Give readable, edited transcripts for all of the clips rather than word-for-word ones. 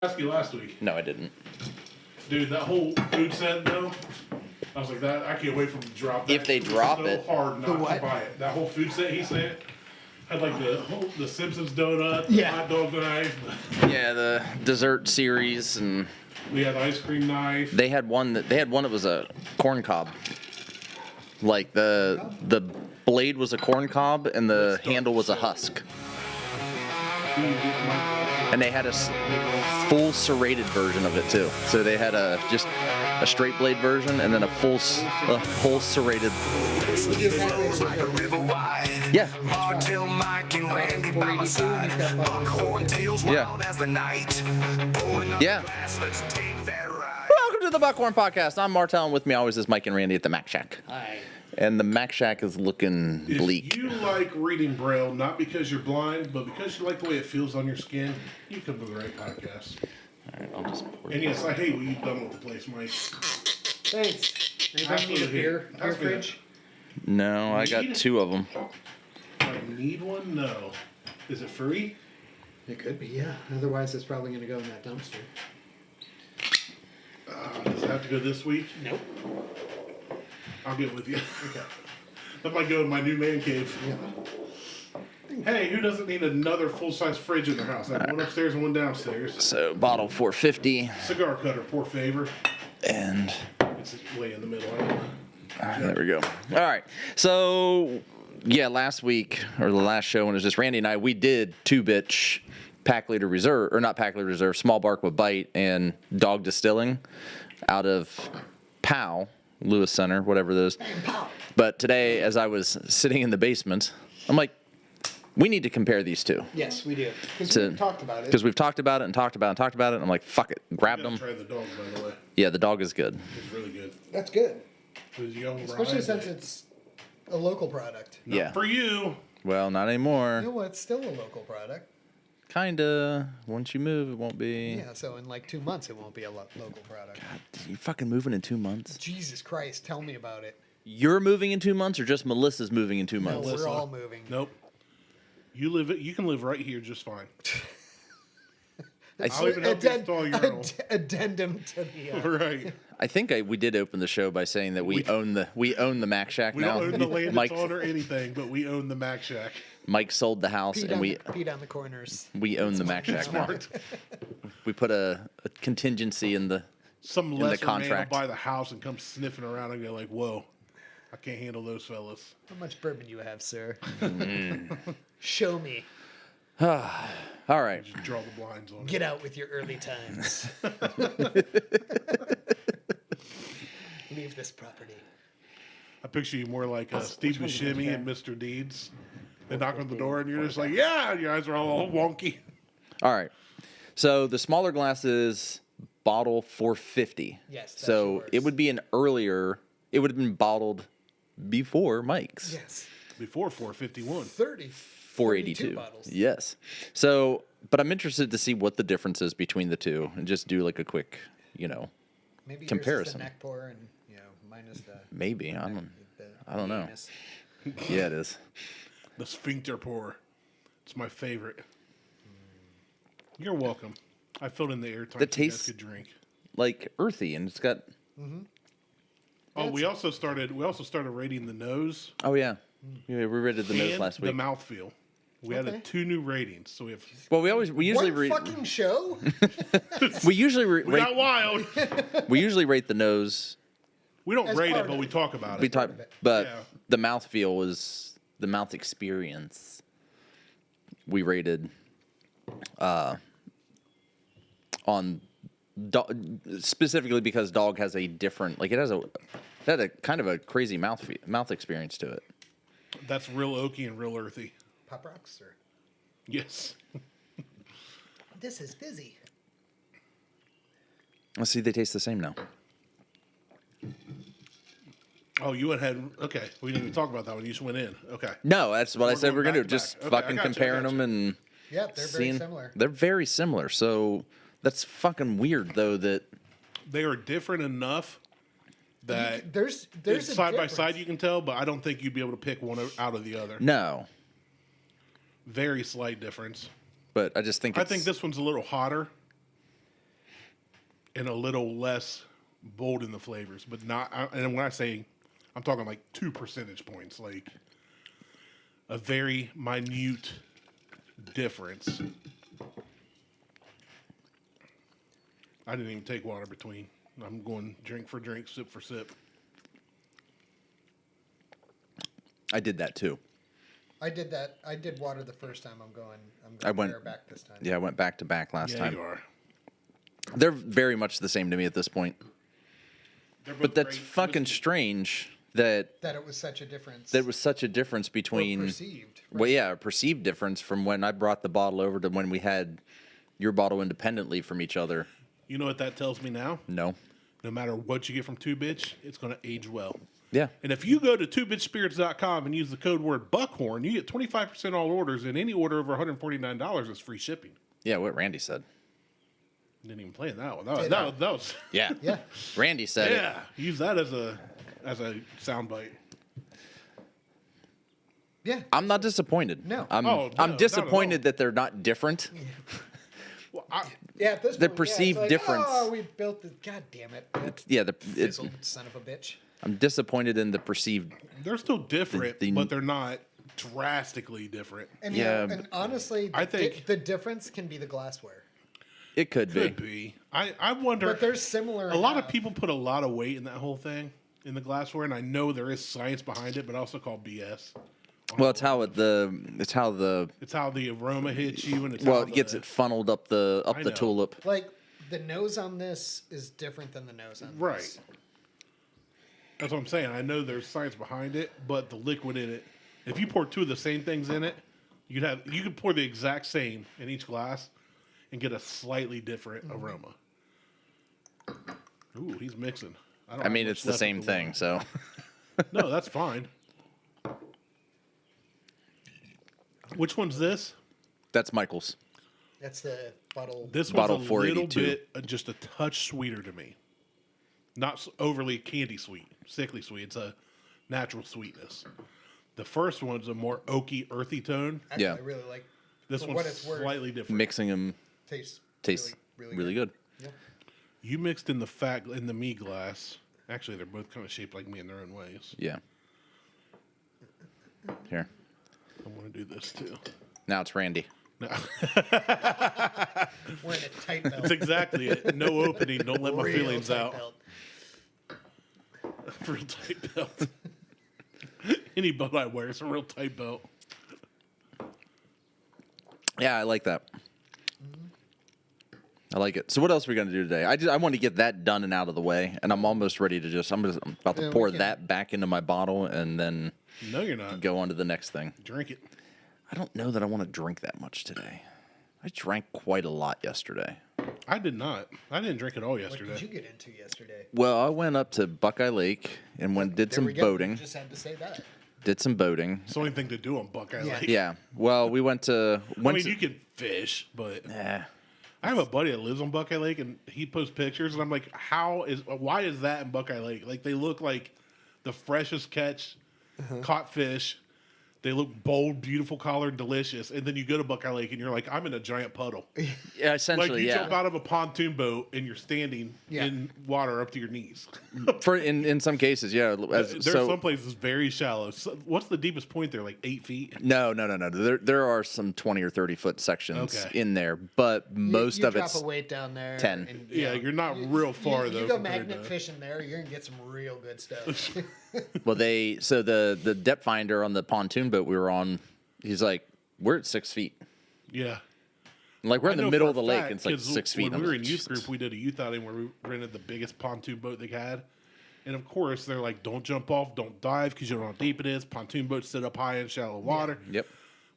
Asked you last week. No, I didn't. Dude, that whole food set though, I was like, that I can't wait for them to drop that. If they drop so it. hard not to buy it. That whole food set he sent had like the Simpsons donut, the hot dog knife. Yeah, the dessert series, and We had the ice cream knife. they had one that was a corn cob. Like the blade was a corn cob and the handle was a husk. And they had a full serrated version of it too. So they had just a straight blade version and then a full serrated. Yeah. Yeah. Welcome to the Buckhorn Podcast. I'm Martelle, and with me always is Mike and Randy at the Mac Shack. Hi. And the Mac Shack is looking bleak. If you like reading Braille, not because you're blind, but because you like the way it feels on your skin, you come to the right podcast. All right, I'll just pour And yes, I hate what you've done with the place, Mike. Thanks. Anybody need a beer fridge? No, I got two of them. I need one? No. Is it free? It could be, yeah. Otherwise, it's probably going to go in that dumpster. Does it have to go this week? Nope. I'll get with you. Okay. That might go in my new man cave. Yeah. Hey, who doesn't need another full-size fridge in their house? I have one upstairs and one downstairs. So bottle 450, Cigar cutter, poor favor. and It's way in the middle. I don't know. there we go. All right. So yeah, last week or the last show when it was just Randy and I, we did 2-bitch pack leader reserve, or not pack leader reserve, small bark with bite and dog distilling out of Powell, Lewis Center, whatever it is. But today, as I was sitting in the basement, I'm like, we need to compare these two. Yes, we do. Because we've talked about it. Because we've talked about it and talked about it and talked about it. And I'm like, fuck it. Grabbed You them. gotta try the dog, by the way. Yeah, the dog is good. It's really good. That's good. It was young Especially Ryan. since it's a local product. Not Yeah. for you. Well, not anymore. No, it's still a local product. Kinda. Once you move, it won't be. Yeah, so in like 2 months, it won't be a local product. You fucking moving in 2 months? Jesus Christ, tell me about it. You're moving in 2 months, or just Melissa's moving in 2 No, months? we're all moving. Nope. You can live right here just fine. I, I'll even help you install your own. Addendum to the. Right. I think we did open the show by saying that we own the Mac Shack We now. don't own the land Mike, it's on or anything, but we own the Mac Shack. Mike sold the house, and Pete on the corners. we own the Mac Shack now. Smart. We put a contingency in the. Some the lesser man will contract. buy the house and come sniffing around and go like, whoa, I can't handle those fellas. How much bourbon you have, sir? Show me. All right. Just draw the blinds on it. Get out with your early times. Leave this property. I picture you more like Steve Buscemi and Mr. Deeds. They knock on the door and you're just like, yeah, your eyes are all wonky. All right. So the smaller glass is bottle 450. Yes, that's So yours. it would be an earlier. It would have been bottled before Mike's. Yes. Before 451. 32 482. bottles. Yes. So, but I'm interested to see what the difference is between the two, and just do like a quick, Maybe comparison. Yours is the neck pour and, mine is the. maybe I don't know. anus. Yeah, it is. The sphincter pour. It's my favorite. You're welcome. I filled in the airtime. The so you guys taste- could drink. Like earthy, and it's got. Oh, we also started rating the nose Oh yeah, we rated the nose and last the week. mouthfeel. We Okay. added 2 new ratings, so we have. Well, we usually One fucking show? we usually We rate got wild. we usually rate the nose. We don't As rate part it, but of we it. talk about We it. talk, of it. but Yeah. the mouthfeel was the mouth experience. We rated on specifically because dog has a different, like it had a kind of a crazy mouth experience to it. That's real oaky and real earthy. Pop rocks, or. Yes. This is fizzy. Let's see, they taste the same now. Oh, you went ahead. Okay, we didn't even talk about that one. You just went in. Okay. No, that's what I said we're going gonna do. back to Just back. Okay, I fucking got you, I comparing got them you. and Yep, they're very seeing. similar. They're very similar. So that's fucking weird, though. That They are different enough that There's it's a side by difference. side you can tell, but I don't think you'd be able to pick one out of the other. no, Very slight difference. but I just think I it's, think this one's a little hotter. and a little less bold in the flavors, but not. And when I say, I'm talking like 2 percentage points, like a very minute difference. I didn't even take water between. I'm going drink for drink, sip for sip. I did that too. I did that. I did water the first time. I'm going bareback this time. Yeah, I went back to back last Yeah, time. you are. They're very much the same to me at this point. They're both But that's great fucking whiskey. strange that That it was such a difference. there was such a difference or between. perceived. Well, yeah, a perceived difference from when I brought the bottle over to when we had your bottle independently from each other. You know what that tells me now? No. No matter what you get from Two Bitch, it's going to age well. Yeah. And if you go to twobitchspirits.com and use the code word Buckhorn, you get 25% all orders, and any order over $149 is free shipping. Yeah, what Randy said. Didn't even play that one. That was Yeah. Yeah. Randy said it. yeah. Use that as a soundbite. Yeah. I'm not disappointed. No. I'm, Oh, no, I'm not at disappointed all. that they're not different. Well, Yeah. At this The point, perceived it's like, difference. Oh, we built the. God damn it. Yeah, it's, Fizzled, son of a bitch. I'm disappointed in the perceived. they're still different, The- but they're not drastically different. And Yeah, yeah, and honestly, I think- the difference can be the glassware. It could Could be. be. I wonder. But they're similar. A lot of enough. people put a lot of weight in that whole thing in the glassware, and I know there is science behind it, but I also call BS. Well, it's how it's how the It's how the aroma hits you, and it's well how it gets the- it funneled up the I know. tulip. Like the nose on this is different than the nose on Right. this. That's what I'm saying. I know there's science behind it, but the liquid in it, if you pour two of the same things in it, you could pour the exact same in each glass and get a slightly different aroma. Ooh, he's mixing. don't I have mean, much it's the left of same thing. wine. So No, that's fine. Which one's this? that's Michael's. That's the bottle. This Bottle one's a little 482. bit, just a touch sweeter to me. Not overly candy sweet, sickly sweet. It's a natural sweetness. The first one's a more oaky, earthy tone. Actually, Yeah. I really like. This For one's what it's worth. slightly different. Mixing them Tastes tastes really good. Yeah. You mixed in the me glass. Actually, they're both kind of shaped like me in their own ways. Yeah. Here. I want to do this too. Now it's Randy. No, We're in a tight belt. that's exactly it. No opening. Don't let my Real feelings tight out. belt. Real tight belt. Any belt I wear is a real tight belt. Yeah, I like that. I like it. So what else are we going to do today? I want to get that done and out of the way, and I'm almost ready to I'm about to Yeah, we pour can- that back into my bottle and then No, you're not. go on to the next thing. Drink it. I don't know that I want to drink that much today. I drank quite a lot yesterday. I did not. I didn't drink it all What yesterday. did you get into yesterday? Well, I went up to Buckeye Lake and did There some we go. boating. You just had to say that. Did some boating. It's the only thing to do on Buckeye Yeah. Lake. Yeah. Well, we went to. I mean, you can fish, but Yeah. I have a buddy that lives on Buckeye Lake, and he posts pictures, and I'm like, why is that in Buckeye Lake? Like, they look like the freshest catch caught fish. They look bold, beautiful color, delicious. And then you go to Buckeye Lake, and you're like, I'm in a giant puddle. Yeah. Essentially, Like, you yeah. jump out of a pontoon boat, and you're standing Yeah. in water up to your knees. For in some cases, yeah. There's some places very shallow. So, what's the deepest point there? Like 8 feet? No. There are some 20 or 30-foot sections Okay. in there, but most you of drop it's a weight down there. 10. And, Yeah, you're not real far, though, You go compared magnet to- fishing there, you're gonna get some real good stuff. well. The depth finder on the pontoon boat we were on, he's like, we're at 6 feet. Yeah. Like we're in I the know middle for of a the lake, fact, and it's like 'cause 6 feet. When I'm we were like, in youth Jesus. group, we did a youth outing where we rented the biggest pontoon boat they had. And of course, they're like, don't jump off, don't dive, because you don't know how deep it is. Pontoon boats sit up high in shallow water. Yep.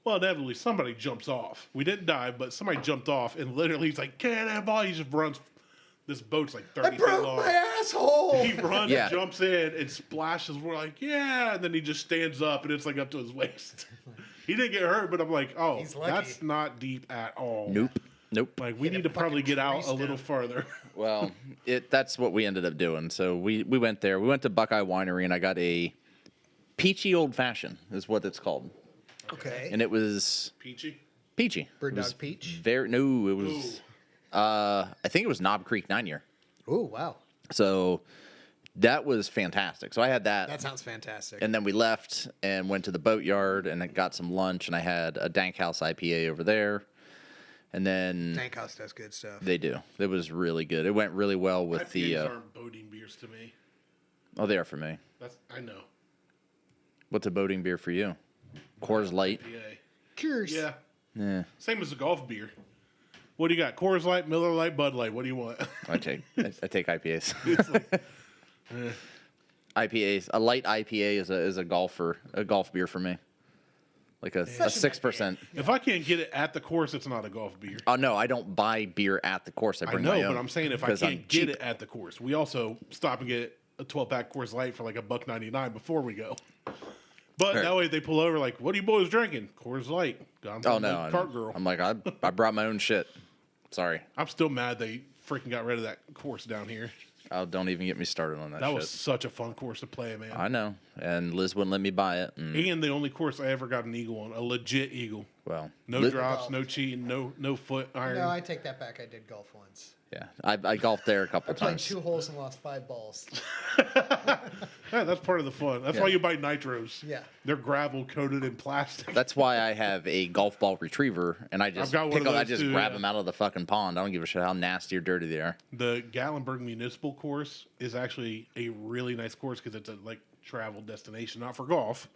Well, inevitably, somebody jumps off. We didn't dive, but somebody jumped off, and literally he's like, cannonball. He just runs. This boat's like 30 feet long. asshole. He runs, Yeah. jumps in, and splashes. We're like, yeah. And then he just stands up, and it's like up to his waist. He didn't get hurt, but I'm like, oh, He's lucky. that's not deep at all. Nope. Like, we Get a need to probably fucking get out tree a little stem. farther. Well, that's what we ended up doing. So we went there. We went to Buckeye Winery, and I got a peachy old fashioned, is what it's called, Okay. and it was Peachy? peachy. Bird It was dog peach? It was. I think it was Knob Creek 9-year. Oh, wow. So that was fantastic. So I had that. That sounds fantastic. And then we left and went to the boatyard and got some lunch. And I had a Dank House IPA over there. And then Tank House does good stuff. they do. It was really good. It went really well with IPAs aren't boating beers to me. Oh, they are for me. I know. What's a boating beer for you? Coors Light. IPA. Curious. Yeah. Yeah, Same as a golf beer. What do you got? Coors Light, Miller Light, Bud Light. What do you want? I take IPAs. It's like, IPAs. A light IPA is a golf beer for me. Like a 6%. if I can't get it at the course, it's not a golf beer. Oh no, I don't buy beer at the course. I I bring know, my own. but I'm saying if I because I'm can't get cheap. it at the course, we also stop and get a 12-pack Coors Light for like $1.99 before we go. But Right. that way they pull over like, "What are you boys drinking?" Coors Light. I'm Oh from no, the Cart Girl. I'm like I brought my own shit. Sorry. I'm still mad they freaking got rid of that course down here. Oh, don't even get me started on that. That shit. was such a fun course to play, man. I know, and Liz wouldn't let me buy it. And the only course I ever got an eagle on, a legit eagle. Well, No Liz- drops, no cheating, no foot iron. No, I take that back. I did golf once. Yeah, I golfed there a couple I played times. 2 holes and lost 5 balls. Yeah, that's part of the fun. That's why you buy nitros. Yeah. They're gravel coated in plastic. That's why I have a golf ball retriever, and I just got one pick of up. I those just too, grab yeah. them out of the fucking pond. I don't give a shit how nasty or dirty they are. The Gatlinburg Municipal Course is actually a really nice course because it's a like travel destination, not for golf,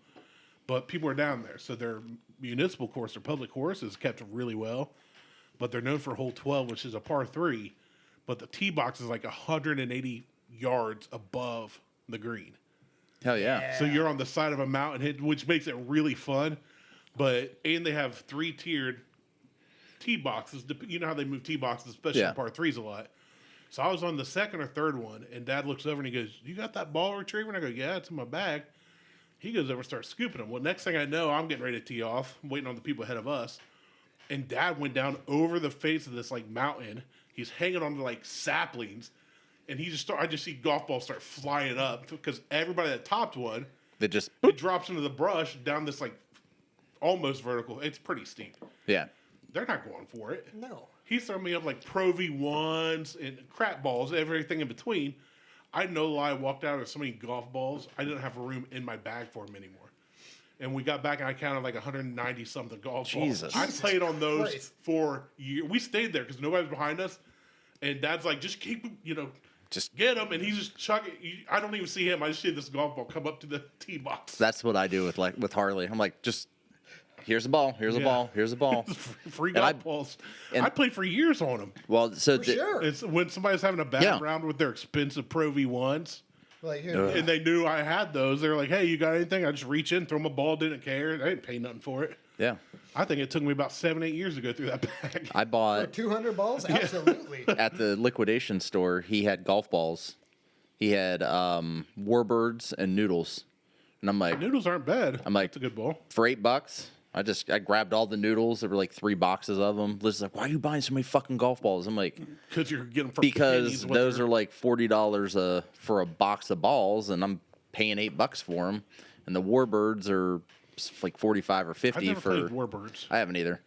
but people are down there. So their municipal course, their public course, is kept really well, but they're known for hole 12, which is a par 3, but the tee box is like 180 yards above the green. Hell yeah. So you're on the side of a mountain, which makes it really fun. And they have 3-tiered tee boxes. You know how they move tee boxes, especially Yeah. on par 3s a lot. So I was on the second or third one, and Dad looks over and he goes, "You got that ball retriever?" And I go, "Yeah, it's in my bag." He goes over and starts scooping them. Well, next thing I know, I'm getting ready to tee off, waiting on the people ahead of us. And Dad went down over the face of this like mountain. He's hanging on to like saplings. And I just see golf balls start flying up because everybody that topped one, They just it drops into the brush down this like almost vertical. It's pretty steep. yeah. They're not going for it. No. He's throwing me up like Pro V1s and crap balls, everything in between. I no lie walked out with so many golf balls, I didn't have room in my bag for them anymore. And we got back and I counted like 190 something golf Jesus. balls. I played on those Christ. for years. We stayed there because nobody was behind us. And Dad's like, just keep, Just get him. And he's just chucking. I don't even see him. I just see this golf ball come up to the tee box. that's what I do with Harley. I'm like, just here's a ball, here's a Yeah. ball, here's a ball. Free And golf balls. I played for years on them. Well, so Sure. It's when somebody's having a bad Yeah. round with their expensive Pro V1s. Like, here, And they knew I had those. They were like, "Hey, you got anything?" I just reach in, throw them a ball, didn't care. I didn't pay nothing for it. yeah, I think it took me about 7-8 years to go through that bag. I bought 200 balls? Absolutely. at the liquidation store. He had golf balls. He had Warbirds and Noodles, and I'm like, Noodles aren't bad. I'm like- It's a good ball. for $8. I grabbed all the noodles. There were like 3 boxes of them. Liz is like, "Why are you buying so many fucking golf balls?" I'm like, Because you're getting for because pennies what those they're- are like $40 for a box of balls, and I'm paying $8 for them. And the Warbirds are like 45 or I've 50 never for. played Warbirds. I haven't either.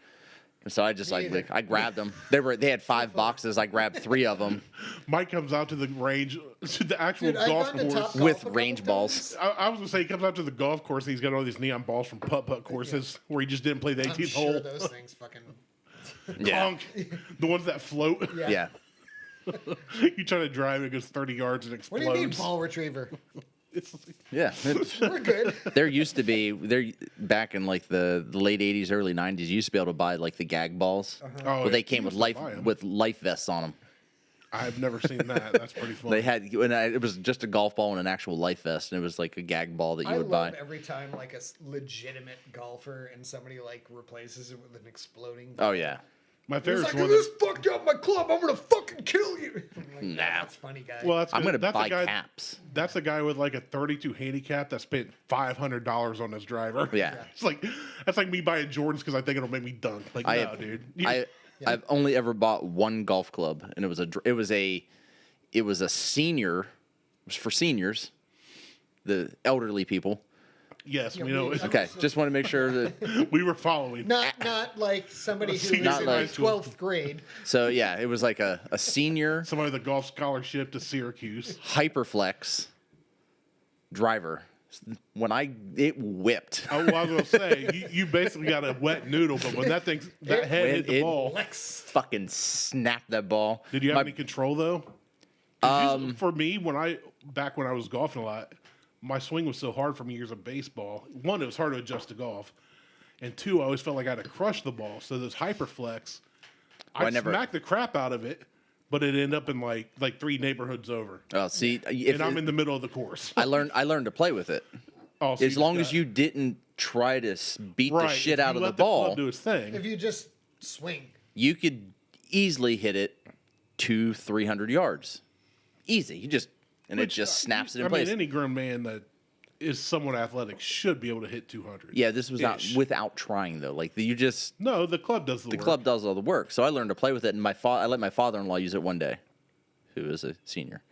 And so I just either. I grabbed them. They had 5 boxes. I grabbed 3 of them Mike comes out to the range, to the actual Dude, I've golf gone to course. Top Golf with a couple range balls. I was gonna say he comes out to the golf course and he's got all these neon balls from putt courses where he just didn't play the I'm 18th sure hole. those things fucking... Yeah. Conk. The ones that float. Yeah. You try to drive, it goes 30 yards and What explodes. do you mean, ball retriever? It's, Yeah. We're good. There used to be back in like the late 80s, early 90s. You used to be able to buy like the gag balls. Oh, Well, yeah. they came You with used to buy 'em. life vests on them. I've never seen that. That's pretty fun. They had, it was just a golf ball and an actual life vest, and it was like a gag ball that you I would love buy. every time like a legitimate golfer and somebody like replaces it with an exploding. Oh yeah, My He's favorite like, one. this fucked up my club. I'm gonna fucking kill you. I'm like, Nah. yeah, that's funny, guy. Well, that's I'm good. gonna That's buy a guy, caps. That's a guy with like a 32 handicap that spent $500 on his driver. Yeah. It's like that's like me buying Jordans because I think it'll make me dunk. Like, no, dude. I've only ever bought one golf club, and it was a senior. It was for seniors, the elderly people. Yes, Yeah, we know. Okay, just want to make sure that. We were following. Not like somebody who was Not in like- 12th grade. So yeah, it was like a senior Somebody with a golf scholarship to Syracuse. Hyperflex driver. When it whipped. Oh, well, I was gonna say you basically got a wet noodle, but when that head hit the ball, fucking snapped that ball. did you have any control though? 'Cause usually for me, when I was golfing a lot, my swing was so hard from years of baseball. One, it was hard to adjust to golf, and two, I always felt like I had to crush the ball. So this Hyperflex, I smacked the crap out of it, but it ended up in like 3 neighborhoods over. Oh, see, And I'm in the middle of the course. I learned to play with it. Oh, so As long as you didn't try to beat the shit out of the let ball, club do its thing. If you just swing. you could easily hit it 200-300 yards. Easy. It just snaps it in place. I mean, any grown man that is somewhat athletic should be able to hit 200. Yeah, this was not without trying though. Like No, the club does the work. The club does all the work. So I learned to play with it, and I let my father-in-law use it one day, who is a senior,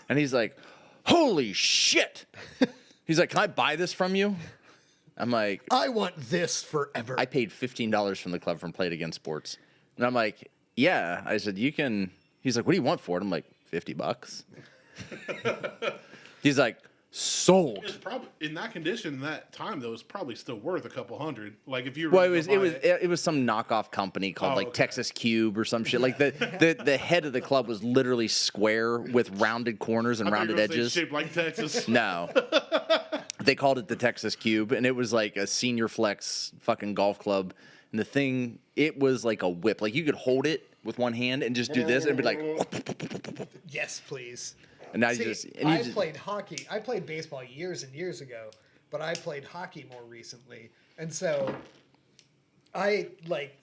and he's like, "Holy shit!" He's like, "Can I buy this from you?" I'm like, I want this forever. I paid $15 from the club from Play It Again Sports, and I'm like, "Yeah." I said, "You can." He's like, "What do you want for it?" I'm like, $50. He's like, "Sold." It's probably in that condition, in that time though, it's probably still worth a couple hundred. Like if you Well, it was some knockoff company called okay. Texas Cube or some shit. Like the head of the club was literally square with rounded corners and rounded edges. Shaped like Texas. No. They called it the Texas Cube, and it was like a senior flex fucking golf club. And the thing, it was like a whip. Like you could hold it with one hand and just do this and be like, yes, please. and now I played hockey. I played baseball years and years ago, but I played hockey more recently. And so I like.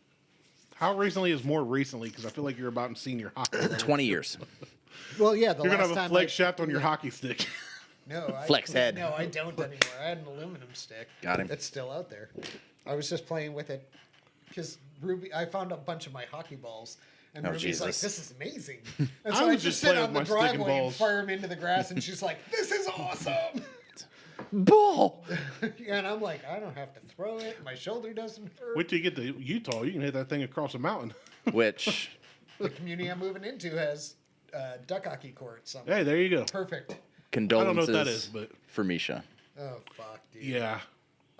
How recently is more recently? Because I feel like you're about in senior hockey. 20 years. Well, yeah, You're gonna have a flex shaft on your hocky stick. No, Flex head. No, I don't anymore. I had an aluminum stick. Got him. It's still out there. I was just playing with it because Ruby. I found a bunch of my hockey balls, and Oh, Ruby's like, Jesus. "This is amazing." And so I I was just just sit playing on the with my stick and driveway and balls. fire them into the grass, and she's like, "This is awesome." Ball. And I'm like, I don't have to throw it. My shoulder doesn't hurt. Wait till you get to Utah. You can hit that thing across a mountain. Which, The community I'm moving into has duck hockey courts. So Hey, there you go. perfect. condolences I don't know what that is, but for Misha. Oh fuck, dude. yeah.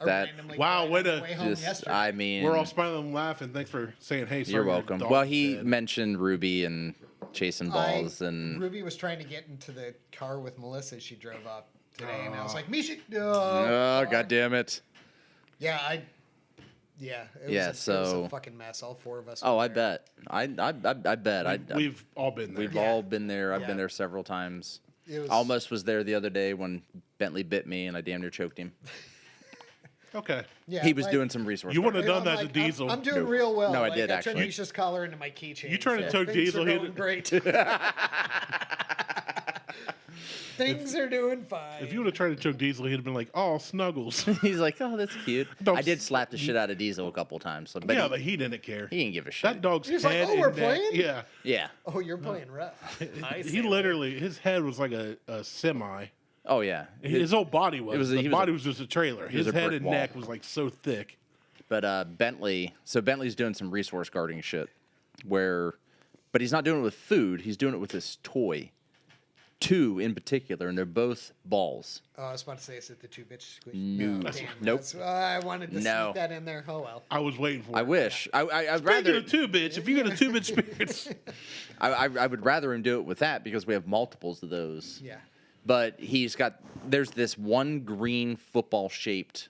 I That- randomly Wow, cried way on the to way home Just, yesterday. I mean, We're all smiling and laughing. Thanks for saying, hey, sorry, you're your welcome. dog's Well, he dead. mentioned Ruby and chasing balls, and Ruby was trying to get into the car with Melissa. She drove up today, and I was like, Misha, oh god damn it! Yeah, it Yeah, was a so- fucking mess. All 4 of us. Oh, were I there. bet. I bet. We've all been there. We've Yeah. all been there. I've Yeah. been there several times. It was- Almost was there the other day when Bentley bit me and I damn near choked him. Okay. Yeah, He was like- doing some research. You wouldn't have done I'm that like, to Diesel. I'm doing No. real well. No, I Like, did, I turned actually. Misha's collar into my keychain. You trying to choke Things Diesel, are he going did- great. Things are doing fine. If you would have tried to choke Diesel, he'd have been like, oh, snuggles. He's like, oh, that's cute. Don't I did slap the shit out of Diesel a couple times, so, but yeah, but he didn't care. he didn't give a shit. That dog's He's like, head "Oh, and we're neck- playing?" Yeah. Yeah. Oh, you're playing rough. He literally, his head was like a semi. Oh yeah. His whole body was. he The was body a- was just a trailer. was His a head brick and wall. neck was like so thick. But Bentley, so Bentley's doing some resource guarding shit, but he's not doing it with food. He's doing it with this toy. 2 in particular, and they're both balls. Oh, I was about to say, is it the 2 bitch squeeze? No. Damn, Nope. I wanted to No. sneak that in there. Oh well. I was waiting for I it. wish. I'd Speaking rather. of 2 bitch, if you get a 2 bitch spirits, I would rather him do it with that because we have multiples of those. Yeah. But there's this one green football shaped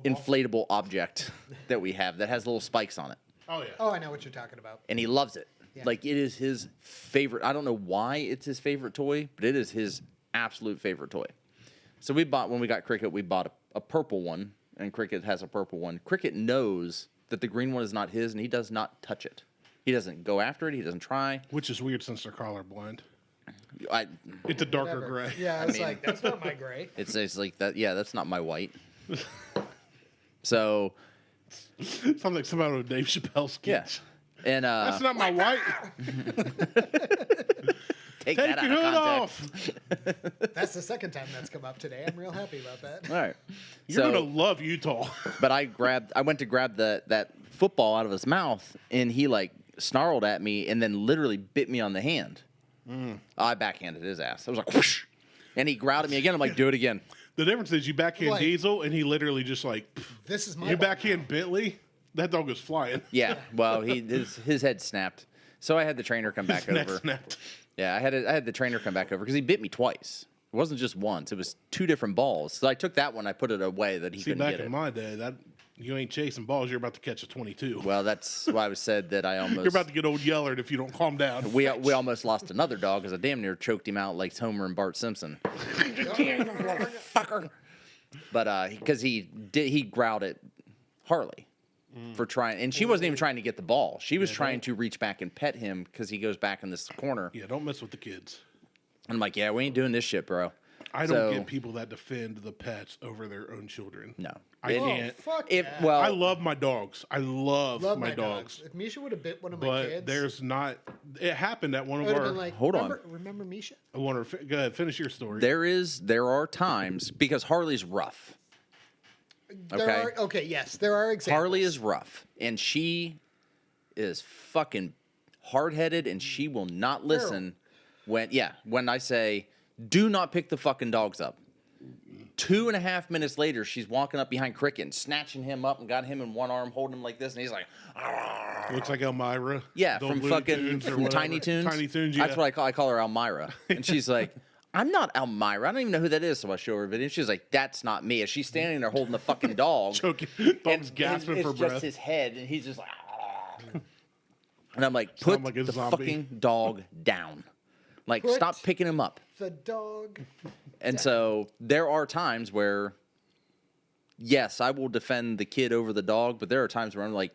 inflatable object that we have that has little spikes on it. oh yeah. Oh, I know what you're talking about. And he loves it. Yeah. Like it is his favorite. I don't know why it's his favorite toy, but it is his absolute favorite toy. So when we got Cricket, we bought a purple one, and Cricket has a purple one. Cricket knows that the green one is not his, and he does not touch it. He doesn't go after it. He doesn't try. Which is weird since they're colorblind. I, It's a darker Whatever. gray. Yeah, I was like, that's not my gray. it's like that. Yeah, that's not my white. So Sounds like somebody with Dave Chappelle yeah, sketch. and That's not my white. take Take that your out hood of off. context. That's the second time that's come up today. I'm real happy about that. All right. You're gonna love Utah. But I went to grab that football out of his mouth, and he like snarled at me, and then literally bit me on the hand. I backhanded his ass. I was like, whoosh, and he growled at me again. I'm like, do it again. The difference is you backhand Like- Diesel, and he literally just like, This is my you ball. backhand Bentley. That dog was flying. Yeah. Well, his head snapped, so I had the trainer come back His neck over. snapped. Yeah, I had the trainer come back over because he bit me twice. It wasn't just once; it was 2 different balls. So I took that one, I put it away that he See, couldn't back get it. in my day, that you ain't chasing balls. You're about to catch a 22. Well, that's why I was said that I almost. You're about to get old Yellard if you don't calm down. We almost lost another dog because I damn near choked him out like Homer and Bart Simpson. Fucker. But because he growled at Harley for trying, and she wasn't even trying to get the ball. She was trying to reach back and pet him because he goes back in this corner. Yeah, don't mess with the kids. I'm like, yeah, we ain't doing this shit, bro. I don't So- get people that defend the pets over their own children. No. I It- can't. Fuck If that. well, I love my dogs. I love my dogs. If Misha would have bit one of my But kids, there's not. It happened at one I of would have our. been like, Hold on. Remember Misha? I want to go ahead. Finish your story. there are times because Harley's rough. Yes, there are examples. Harley is rough, and she is fucking hard-headed, and she will not listen when I say, do not pick the fucking dogs up. 2.5 minutes later, she's walking up behind Cricket and snatching him up and got him in one arm, holding him like this, and he's like, Looks like Elmira. yeah, The from Looney fucking Tunes or from whatever. Tiny Toons. Tiny Toons, yeah. That's what I call her Elmira, and she's like, I'm not Elmira. I don't even know who that is. So I show her a video. She's like, that's not me. And she's standing there holding the fucking dog. Choking. Dog's gasping it's for just breath. his head, and he's just like, and I'm like, Sound put like a the zombie. fucking dog down. Like, Put stop picking him up. The dog. And so there are times where, yes, I will defend the kid over the dog, but there are times where I'm like,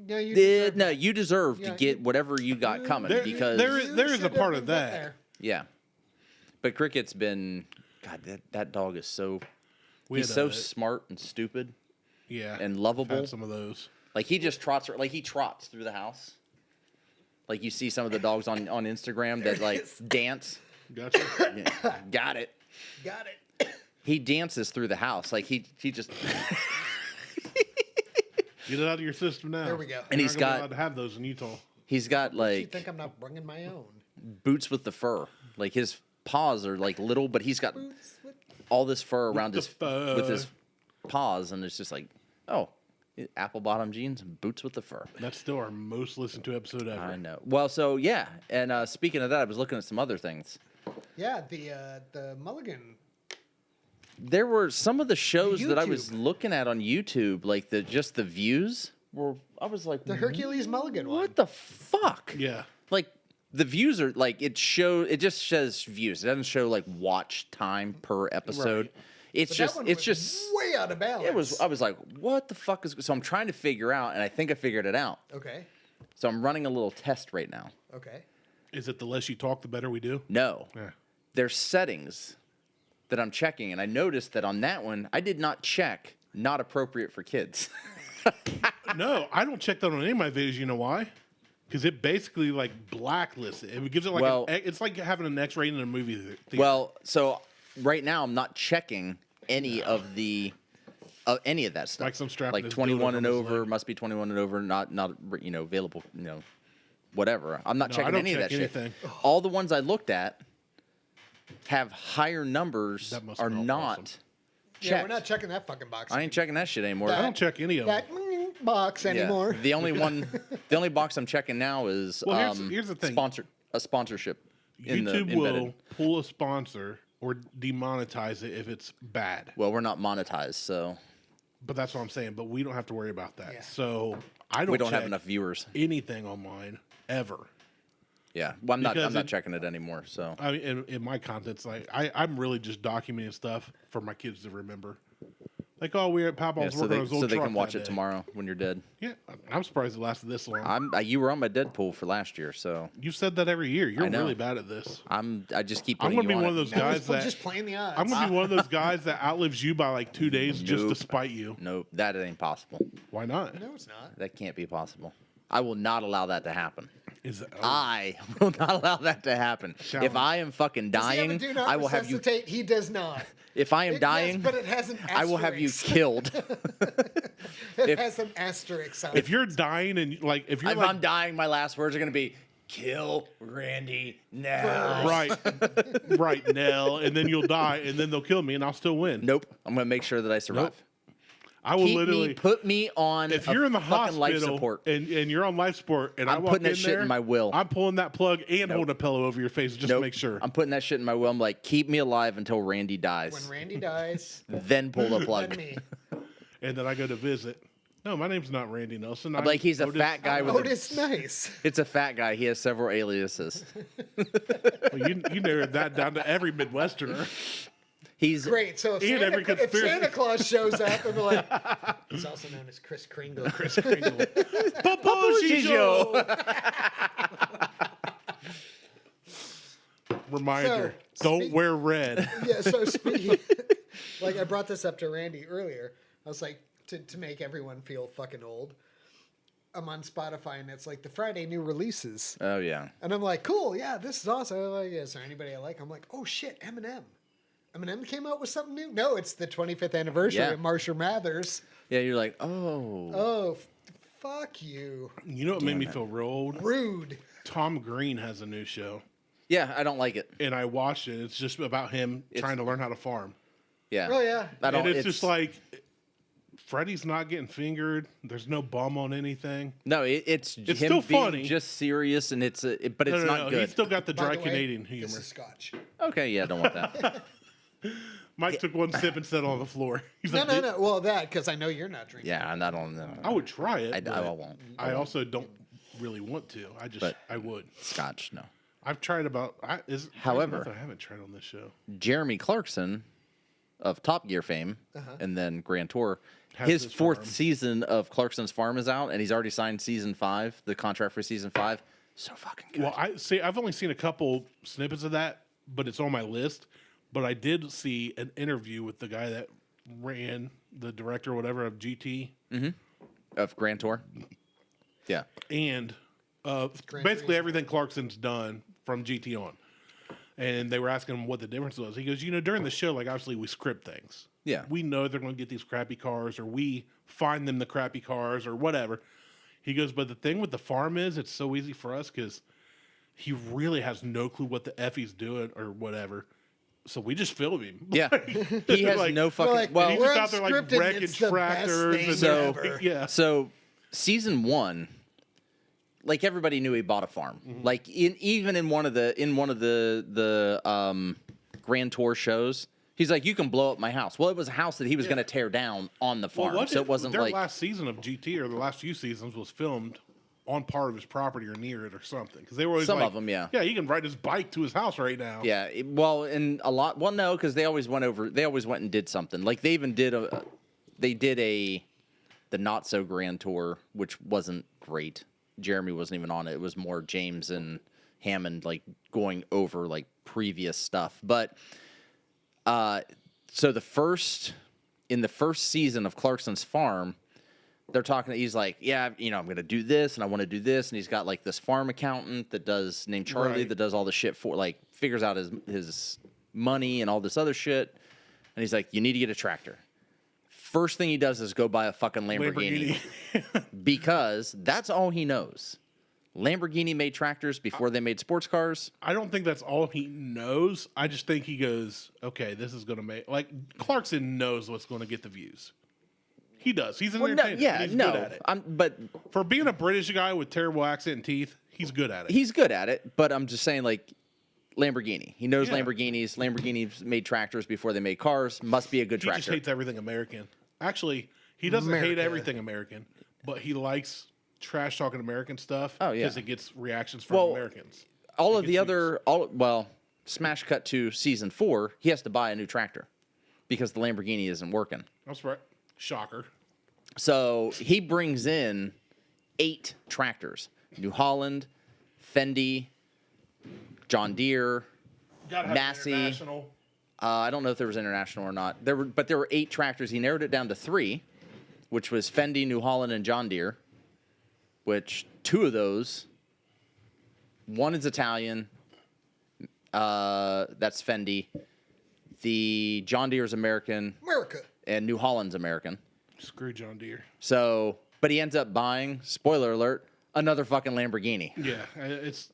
No, you deserve no, you deserve Yeah, to get whatever you got coming because there You is a should have part been of put that. there. yeah. But Cricket's been, God, that dog is so, We he's had so a- smart and stupid Yeah. and I've lovable. had some of those. Like he just trots, like he trots through the house. Like you see some of the dogs on Instagram that like dance. Gotcha. Yeah, got it. Got it. He dances through the house. Like he just, Get it out of your system now. There we go. and You're he's not gonna be got, allowed to have those in Utah. he's got You like think I'm not bringing my own? boots with the fur. Like his paws are like little, but he's got Boots with- all this fur around the his fur. with his paws, and it's just like, oh, apple bottom jeans and boots with the fur. That's still our most listened to episode ever. I know. Well, so yeah, and speaking of that, I was looking at some other things. Yeah, the Mulligan. There were some of the shows that I was YouTube. looking at on YouTube, like the views were. I was like, The Hercules Mulligan one. what the fuck? Yeah. Like the views are like it just says views. It doesn't show like watch time per episode. Right. It's But just that one it's was just way out of balance. it was. I was like, what the fuck is? So I'm trying to figure out, and I think I figured it out. Okay. So I'm running a little test right now. Okay. Is it the less you talk, the better we do? No, Yeah. there's settings that I'm checking, and I noticed that on that one I did not check not appropriate for kids. No, I don't check that on any of my videos. You know why? Because it basically like blacklists it. It gives it like Well- it's like having an X rating in a movie theater. Well, so right now I'm not checking any of any of that stuff. Like some strapping like his 21 dildo and from his over, leg. must be 21 and over, not available, whatever. I'm not No, I checking don't any of check that anything. shit. All the ones I looked at have higher numbers That must are smell not awesome. Yeah, checked. we're not checking that fucking box. I ain't checking that shit anymore. I don't check any of them. that box Yeah. anymore. The only box I'm checking now is Well, here's the thing. sponsorship. In YouTube the will embedded. pull a sponsor or demonetize it if it's bad. Well, we're not monetized, so But that's what I'm saying. But we don't have to worry about that. Yeah. So I don't. we don't have check enough viewers. anything on mine ever. Yeah, well, I'm not Because checking it anymore. So I mean, in my content's like I'm really just documenting stuff for my kids to remember. Like, oh, we're at yeah, Papa's so working on they his old so they truck can watch that it day. tomorrow when you're dead. Yeah, I'm surprised it lasted this long. You were on my Deadpool for last year, so You said that every year. You're I know. really bad at this. I just keep. I'm putting gonna be you on one of it. those That was guys that just playing the odds. I'm gonna be one of those guys that outlives you by like 2 days just to Nope. spite you. Nope, that ain't possible. Why not? No, it's not. That can't be possible. I will not allow that to happen. I will not allow that to happen. Challenge. If I am fucking Does he have a dying, do not I will have you. resuscitate? He does not. If I am Yes, dying, but it has an asterisk. I will have you killed. It has an asterisk on it. If you're dying and like if you're If like I'm dying, my last words are going to be, kill Randy now. right, Nell, and then you'll die, and then they'll kill me, and I'll still win. Nope. I'm going to make sure that I survive. Nope. I will Keep literally me, put me on if a you're in the fucking life hospital support. and you're on life support, and I I'm walk putting that in shit there, in my will. I'm pulling that plug and holding a pillow over your face just to Nope. make sure. I'm putting that shit in my will. I'm like, keep me alive until Randy When dies. Randy dies, Then pull the plug. then me. And then I go to visit. No, my name's not Randy Nelson. I'm like, he's a Otis- fat guy with Otis, nice. It's a fat guy. He has several aliases. Well, you narrowed that down to every Midwesterner. He's Great. So if And Santa, every if conspiracy- Santa Claus shows up and be like, he's also known as Kris Kringle. Chris Kringle. Papo Reminder: So, don't wear red. Yeah, so speaking, like I brought this up to Randy earlier. I was like, to make everyone feel fucking old. I'm on Spotify and it's like the Friday new releases. Oh, yeah. And I'm like, cool, yeah, this is awesome. I'm like, is there anybody I like? I'm like, oh shit, Eminem. Eminem came out with something new? No, it's the 25th anniversary Yeah. of Marshall Mathers. Yeah, you're like, oh. Oh, fuck you. You know what made me feel real old? Rude. Tom Green has a new show, Yeah, I don't like it. and I watched it. It's just about him trying to learn how to farm. Yeah. Oh, yeah. I don't, And it's just like Freddie's not getting fingered. There's no bum on anything. No, it's It's him still being funny. just serious, and but it's not good. He's still got the By dry the way, Canadian humor. This is Scotch. Okay, yeah, don't want that. Mike took one sip and set it on the floor. He's No, like, no, no. Well, that, because I know you're not drinking. Yeah, and I don't know. I would try it. I but won't. I also don't really want to. I would. Scotch, no. I've tried about. However- there's nothing I haven't tried on this show. Jeremy Clarkson of Top Gear fame and then Grand Tour, Has his his fourth farm. season of Clarkson's Farm is out, and he's already signed season 5, the contract for season 5. So fucking good. Well, I've only seen a couple snippets of that, but it's on my list. But I did see an interview with the guy that ran the director or whatever of GT, Of Grand Tour. Yeah. and Gran basically Turismo. everything Clarkson's done from GT on. And they were asking him what the difference was. He goes, during the show, like obviously we script things. Yeah. We know they're going to get these crappy cars, or we find them the crappy cars, or whatever. He goes, but the thing with the farm is, it's so easy for us because he really has no clue what the F he's doing or whatever. So we just film him. Yeah. He has Like- no fucking. like, well, And he's we're just out there like unscripted, wrecking it's the best tractors thing and So- ever. yeah. So, season 1, like everybody knew he bought a farm. Like even in one of the Grand Tour shows, he's like, "You can blow up my house." Well, it was a house that he was going to tear down on the farm, so it wasn't their like last season of GT or the last few seasons was filmed on part of his property or near it or something because they were always Some like, of 'em, yeah. yeah, he can ride his bike to his house right now. yeah. Well, and a lot. Well, no, because they always went and did something. Like they even did the not so Grand Tour, which wasn't great. Jeremy wasn't even on it. It was more James and Hammond like going over like previous stuff. But so in the first season of Clarkson's Farm, they're talking. He's like, yeah, I'm going to do this and I want to do this, and he's got like this farm accountant named Charlie Right. that does all the shit for like figures out his money and all this other shit. And he's like, you need to get a tractor. First thing he does is go buy a fucking Lamborghini. Because that's all he knows. Lamborghini made tractors before they made sports cars. I don't think that's all he knows. I just think he goes, okay, this is going to make Clarkson knows what's going to get the views. He does. He's an entertainer. and he's good at it. But For being a British guy with terrible accent and teeth, he's good at it. he's good at it. But I'm just saying, like, Lamborghini. He knows Yeah. Lamborghinis. Lamborghinis made tractors before they made cars. Must be a good He tractor. just hates everything American. Actually, he doesn't hate America. everything American, but he likes trash talking American stuff. Oh, yeah. Because it gets reactions from Well, Americans. all of It the gets other, smash cut to season 4, he has to buy a new tractor because the Lamborghini isn't working. That's right. Shocker. So he brings in 8 tractors: New Holland, Fendi, John Deere. Gotta have Massey. international. I don't know if there was international or not. There were 8 tractors. He narrowed it down to 3, which was Fendi, New Holland, and John Deere. Which 2 of those One is Italian. That's Fendi. The John Deere's American. America. And New Holland's American. Screw John Deere. So, but he ends up buying, spoiler alert, another fucking Lamborghini. Yeah, it's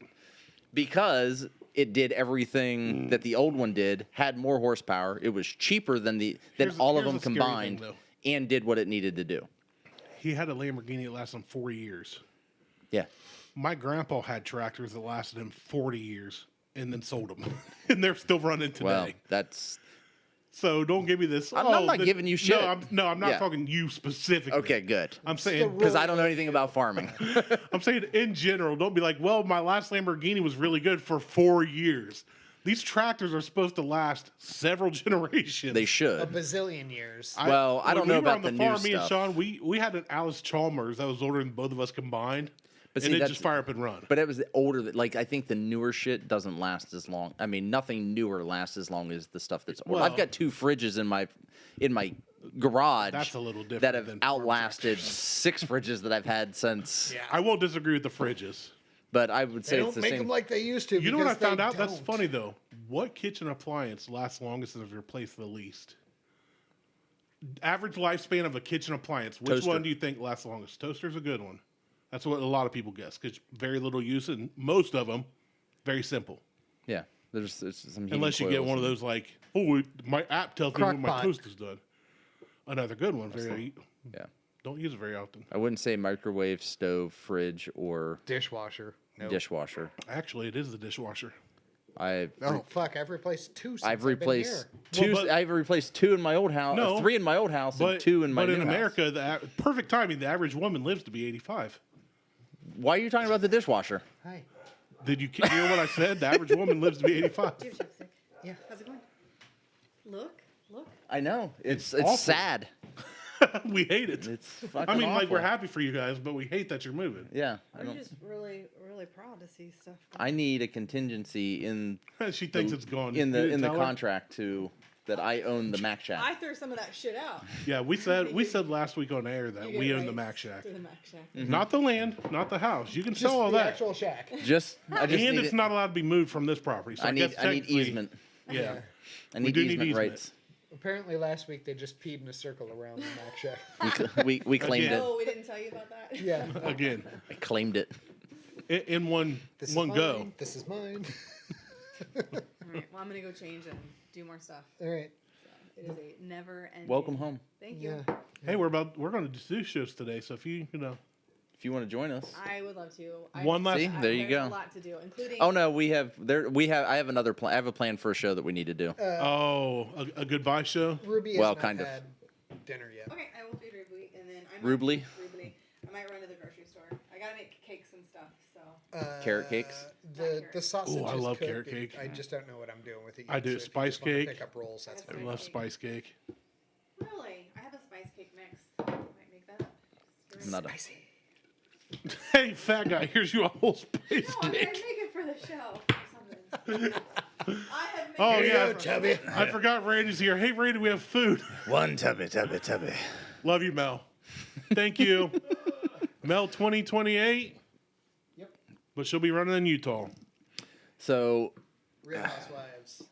Because it did everything that the old one did, had more horsepower. It was cheaper than all of them here's the scary combined, thing, though. and did what it needed to do. he had a Lamborghini that lasted him 4 years. Yeah. My grandpa had tractors that lasted him 40 years and then sold them, and they're still running today. Well, that's So don't give me this. I'm not giving you shit. No, I'm not Yeah. talking you specifically. okay. Good. I'm saying Because I don't know anything about farming. I'm saying in general. Don't be like, well, my last Lamborghini was really good for 4 years. These tractors are supposed to last several generations. They A should. bazillion years. I don't know about the we new were on the farm, me and stuff. Sean, we had an Alice Chalmers that was older than both of us combined, But and see, it that's- just fire up and run. But it was the older. Like I think the newer shit doesn't last as long. I mean, nothing newer lasts as long as the stuff that's old. Well- I've got 2 fridges in my garage. That's a little different That have than farm outlasted 6 fridges that I've had since. Yeah. I won't disagree with the fridges. But I would They say it's don't the make same. them like they used to. You know what I because they found out? That's don't. funny though. What kitchen appliance lasts longest and is replaced the least? Average lifespan of a kitchen appliance. Which Toaster. one do you think lasts longest? Toaster's a good one. That's what a lot of people guess because very little use and most of them very simple. Yeah. There's some. heating Unless you get coils one of and- those like, oh, my app tells me when my Crock-pot. toast is done. Another good one. Very Yeah. don't use it very often. I wouldn't say microwave, stove, fridge, or Dishwasher. Nope. dishwasher. Actually, it is the dishwasher. I've Oh fuck! I've replaced 2 since I've I've been replaced here. 2. Well, but- I've replaced 2 in my old house. No, 3 in my old house and 2 in my but new in house. America, perfect timing. The average woman lives to be 85. Why are you talking about the dishwasher? Hi. Did you hear what I said? The average woman lives to be 85. Do you have chapstick? Yeah. How's it going? Look. I know. It's awful. sad. We hate it. It's fucking I mean, like awful. we're happy for you guys, but we hate that you're moving. Yeah. I'm just really proud to see stuff. I need a contingency in She thinks it's gone. in You the didn't tell her? contract that I own the Mac Shack. I threw some of that shit out. Yeah, we said last week on air that You we get own the rights Mac Shack, to the Mac Shack. not the land, not the house. You can Just sell all the that, actual shack. I and just need it's it- not allowed to be moved from this property. So I need technically- easement. Yeah, I need do need easement easement. rights. Apparently, last week they just peed in a circle around the Mac shack. We claimed Again. it. Oh, we didn't tell you about that. Yeah. again, I claimed it. in one This is one mine. go. This is mine. All right. Well, I'm gonna go change and do more stuff. All right. It is a never-ending. Welcome home. Thank you. Yeah. Hey, we're going to do shows today, so if you know, If you want to join us. I would love to. One last- See? There you there's go. A lot to do, including. Oh no, I have another plan. I have a plan for a show that we need to do. a goodbye show. Ruby has Well, not kind of. had dinner yet. Okay, I will feed Rubly, and then I Rubly? I might run to the grocery store. I gotta make cakes and stuff. So. Carrot cakes? The sausage. Ooh, I is love cooked. carrot cake. I just don't know what I'm doing with it. I yet, do so if you spice just wanna cake. Pick up rolls. That's I I fine. love spice cake. Really, I have a spice cake mix. I might make that. Just Not a, Hey, fat guy, here's you a whole spice No, I cake. make it for the show. Or something. I have made Oh Here you yeah, go, Tubby. I forgot Randy's here. Hey, Randy, we have food. one tubby. Love you, Mel. Thank you, Mel. 2028. Yep. But she'll be running in Utah. So Real Housewives.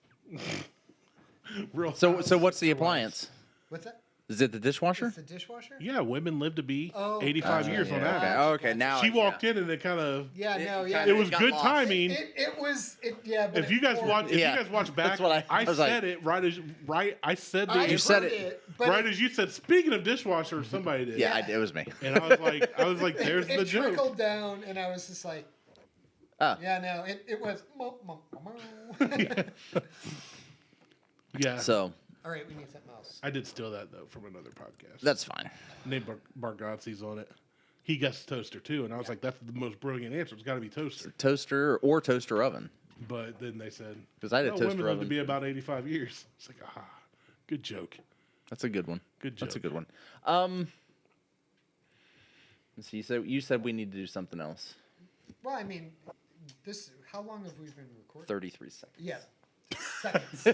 Real. so what's the appliance? What's that? Is it the dishwasher? It's the dishwasher? Yeah, women live to be Oh, 85 years on yeah, average. okay, now She walked in and it kind of. Yeah, no, yeah. It was got good lost. timing. It was, yeah. But If you guys watch, Yeah, back, that's what I was said like- it right. I said I the You said heard it. but right as you said. Speaking of dishwasher, somebody did. Yeah, it was me. And I was like, there's it the joke. trickled down, and I was just like, Ah. yeah, no, it was. Yeah. So All right, we need something else. I did steal that though from another podcast. that's fine. Named Bargatzi's on it. He guessed toaster too, and I was like, that's the most brilliant answer. It's got to be toaster. Toaster or toaster oven. But then they said, 'Cause I had a "No, toaster women live to oven." be about 85 years. It's like, good joke. That's a good one. Good That's a joke. good one. So you said we need to do something else. Well, I mean, this. How long have we been recording? 33 seconds. Yeah, seconds.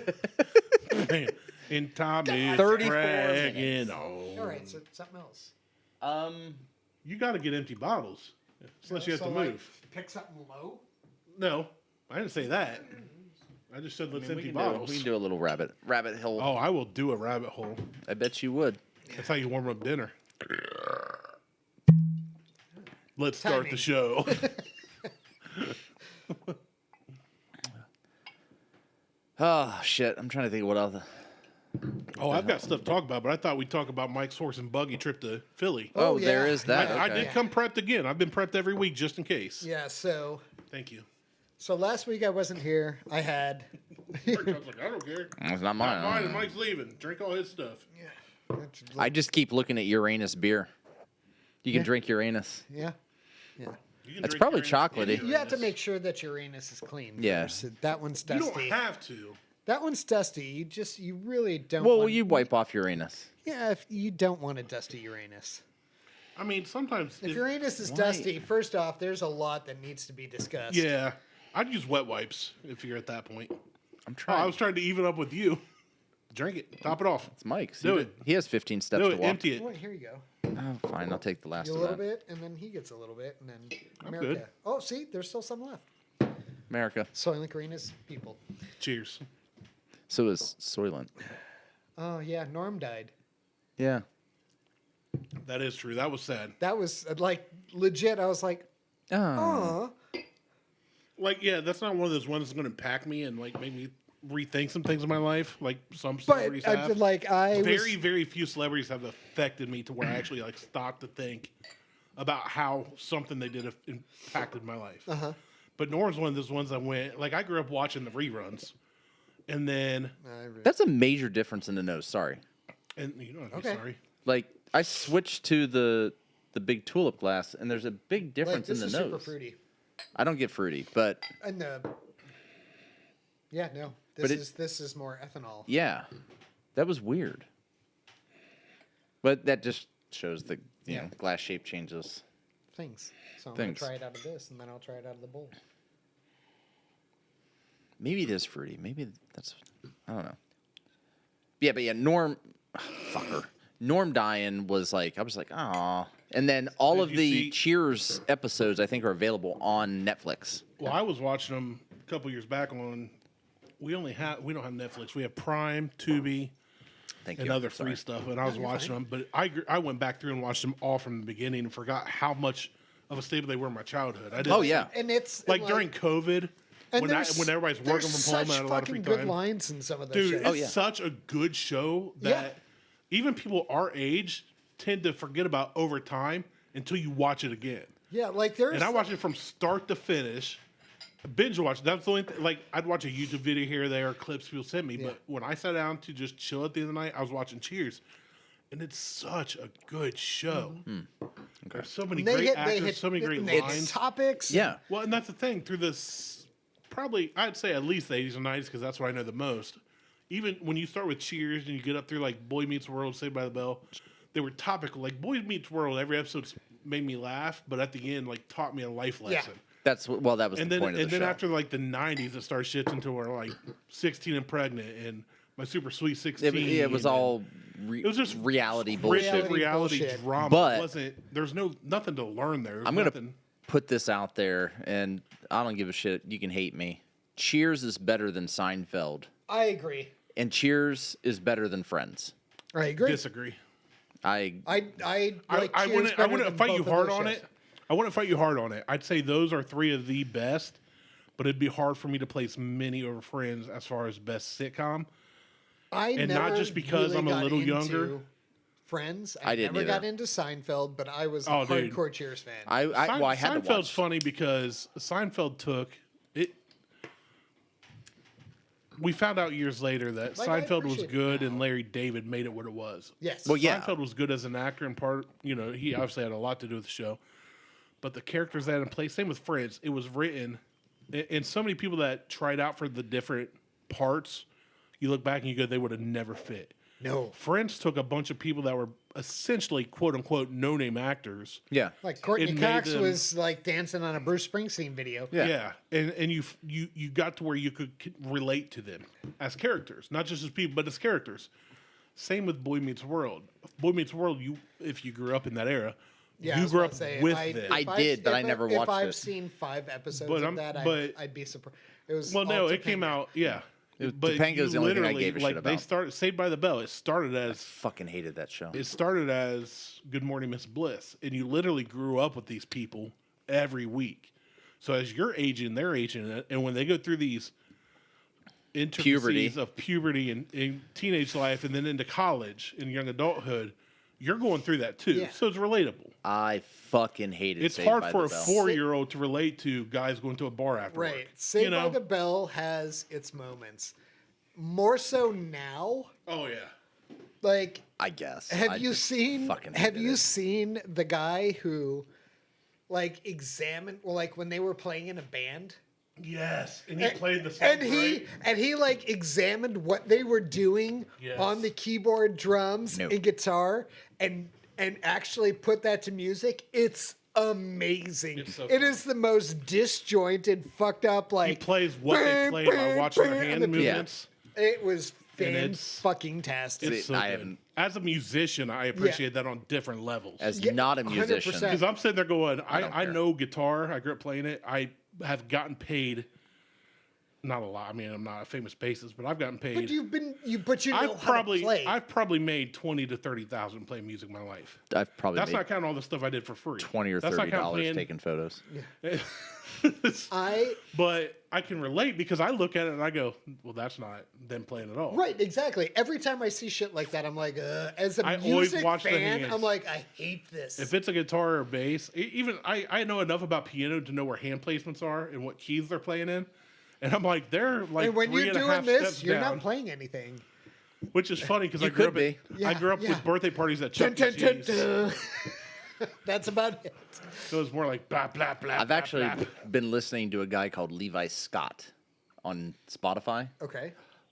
Man, in time is 34 dragging minutes. on. All right, so something else. You got to get empty bottles, unless you have So, to like, move. pick something low. No, I didn't say that. I just said let's empty bottles. We can do a little rabbit hole. Oh, I will do a rabbit hole. I bet you would. That's how you warm up dinner. Let's start the show. Oh shit! I'm trying to think of what else. Oh, I've got stuff to talk about, but I thought we'd talk about Mike's horse and buggy trip to Philly. Oh, yeah. there is that. I Okay. did come prepped again. I've been prepped every week just in case. Yeah, so Thank you. last week I wasn't here. I had I was like, I don't care. It's not mine. Not mine, and Mike's leaving. Drink all his stuff. I just keep looking at Uranus beer. You can drink Uranus. yeah. You can That's drink probably Uranus chocolatey. and You have to Uranus. make sure that Uranus is clean. Yeah. First. That one's You dusty. don't have to. That one's dusty. You really don't. Well, want, you wipe off Uranus. Yeah, if you don't want a dusty Uranus. I mean, sometimes. If Uranus is dusty, first off, there's a lot that needs to be discussed. Yeah. I'd use wet wipes if you're at that point. I'm Oh, trying. I was trying to even up with you. Drink it. Top it off. It's Mike's. Do it. He has 15 steps Do to it. walk. Empty it. Wait, here you go. Oh, fine. I'll take the last You a of little that. bit, and then he gets a little bit, and then I'm America. good. Oh, see, there's still some left. America. Soylent Green's people. Cheers. So is Soylent. Oh yeah, Norm died. Yeah. That is true. That was sad. That was like legit. I was like, Oh. oh, Like, yeah, that's not one of those ones that's going to impact me and like make me rethink some things in my life. Like some but celebrities I have. did like I very, was, very few celebrities have affected me to where I actually like stopped to think about how something they did impacted my life. Uh-huh. But Norm's one of those ones I went like I grew up watching the reruns, and then That's a major difference in the nose. Sorry. and you know I'm Okay. sorry. Like, I switched to the big tulip glass, and there's a big like difference this in is the super nose. fruity. I don't get fruity, but And yeah, no, But this is more ethanol. yeah, that was weird. But that just shows the you know glass shape changes. Things. So I'm Things. gonna try it out of this, and then I'll try it out of the bowl. Maybe it is fruity. Maybe that's I don't know. Yeah, but yeah, Norm, fucker. Norm dying was like I was like, ah. And then all Did of you the see- Cheers episodes I think are available on Netflix. Well, I was watching them a couple years back on. We don't have Netflix. We have Prime, Tubi, Thank and you. other Sorry. free stuff. And I was watching them, but I went back through and watched them all from the beginning and forgot how much of a staple they were in my childhood. I did Oh yeah. And it's like during COVID and when there's- when everybody's working there's from home and I such had a lot of free fucking good time. lines in some of those Dude, shows. it's Oh, yeah. such a good show that Yeah. even people our age tend to forget about over time until you watch it again. Yeah, like there's And I watched it from start to finish. Binge watch. That's the only thing. Like, I'd watch a YouTube video here or there, or clips people send me. Yeah. But when I sat down to just chill at the end of the night, I was watching Cheers. And it's such a good show. There's so many they great hit, actors, they hit so many great they hit lines. topics. Yeah. Well, and that's the thing. Through this, probably, I'd say at least the 80s and 90s, because that's what I know the most. Even when you start with Cheers and you get up through like Boy Meets World, Saved by the Bell, they were topical. Like Boy Meets World, every episode made me laugh, but at the end, like taught me a life lesson. That's well, that was And the then, point of and the then show. after like the 90s, it started shifting to where like 16 and pregnant and my super sweet 16. it was and all it was just reality rigid bullshit. Reality reality bullshit. drama. But- It wasn't there's nothing to learn there. There's I'm gonna nothing. put this out there, and I don't give a shit. You can hate me. Cheers is better than Seinfeld, I agree. and Cheers is better than Friends. I agree. Disagree. I I like I Cheers wouldn't. I better wouldn't than fight you both of hard those on shows. it. I wouldn't fight you hard on it. I'd say those are three of the best, but it'd be hard for me to place many over Friends as far as best sitcom. And not just because I'm a little younger. Friends. I didn't never got either. into Seinfeld, but I was a Oh, dude. hardcore Cheers fan. I had to Seinfeld's watch. funny because Seinfeld took it. We found out years later that Like, I Seinfeld was appreciate it good, now. and Larry David made it what it was. Yes. Well, yeah. Seinfeld was good as an actor, and part, he obviously had a lot to do with the show. But the characters that in place, same with Friends, it was written, and so many people that tried out for the different parts, you look back and you go, they would have never fit. No. Friends took a bunch of people that were essentially quote unquote no name actors. Yeah, Like Courtney It made Cox them- was like dancing on a Bruce Springsteen video. Yeah. And you got to where you could relate to them as characters, not just as people, but as characters. Same with Boy Meets World. Boy Meets World, if you grew up in that era, Yeah, I you was grew about up to say, with I- them. if I I've- did, but I if never If watched I've it. seen 5 episodes But of that, I'd be surprised. It was Well, no, all it came Topanga. out. Yeah, but Topanga's you the only thing I literally, gave a shit like, they about. started Saved by the Bell. It started as Fucking hated that show. Good Morning Miss Bliss, and you literally grew up with these people every week. So as you're aging, they're aging, and when they go through these intricacies of puberty and teenage life, and then into college and young adulthood, you're going through that too. Yeah. So it's relatable. I fucking hated It's Saved hard by for the a Bell. 4-year-old to relate to guys going to a bar after Right. work. Saved you know? by the Bell has its moments. More so now. Oh yeah. Like, I guess. have I you just seen? fucking Have hated you it. seen the guy who, like, examined? Well, like when they were playing in a band. Yes, and he played the song. And he like examined what they were doing Yes. on the keyboard, drums, No. and guitar, and actually put that to music. It's amazing. It's so It funny. is the most disjointed, fucked up. Like He plays what they played by watching their hand movements. It was And fan it's- fucking tastic. It's so I good. haven't- As a musician, I appreciate that on different levels. As Yeah, not a musician. 100%. Because I'm sitting there going, don't I care. know guitar. I grew up playing it. I have gotten paid. Not a lot. I mean, I'm not a famous bassist, but I've gotten paid. But you know I've how to play. I've probably made 20 to 30,000 playing music in my life. I've probably That's made not counting all the stuff I did for free. 20 or That's not counting $30 taking photos. But I can relate because I look at it and I go, well, that's not them playing at all. Right, exactly. Every time I see shit like that, I'm like, as a I always music watch the fan, hands. I'm like, I hate this. If it's a guitar or bass, even I know enough about piano to know where hand placements are and what keys they're playing in. And I'm like, they're like and when three you're and a doing half this, steps you're down, not playing anything. which is funny because You I grew could up. I Yeah, grew up yeah. with birthday parties at Chuck Dun, E. dun, dun, Cheese. dun. That's about it. So it's more like blah blah blah. I've blah, actually blah. been listening to a guy called Levi Scott on Spotify. Okay.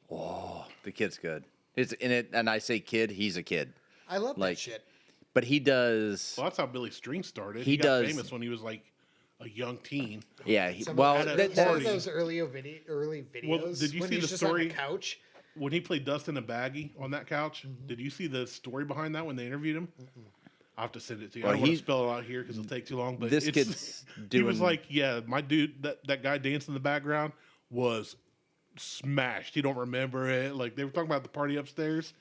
The kid's good. It's in it, and I say kid, he's a kid. I love Like, that shit. But he does. Well, that's how Billy String started. He got does- famous when he was like a young teen. Yeah. Some Well, at a that- some party. of those early videos. Well, did you when see he's the just on story? the couch? When he played Dust in a Baggie on that couch, did you see the story behind that when they interviewed him? I'll have to send it to you. Well, I don't want to he- spell it out here because it'll take too long. But This it's, kid's he was doing- like, yeah, my dude, that guy dancing in the background was smashed. He don't remember it. Like they were talking about the party upstairs.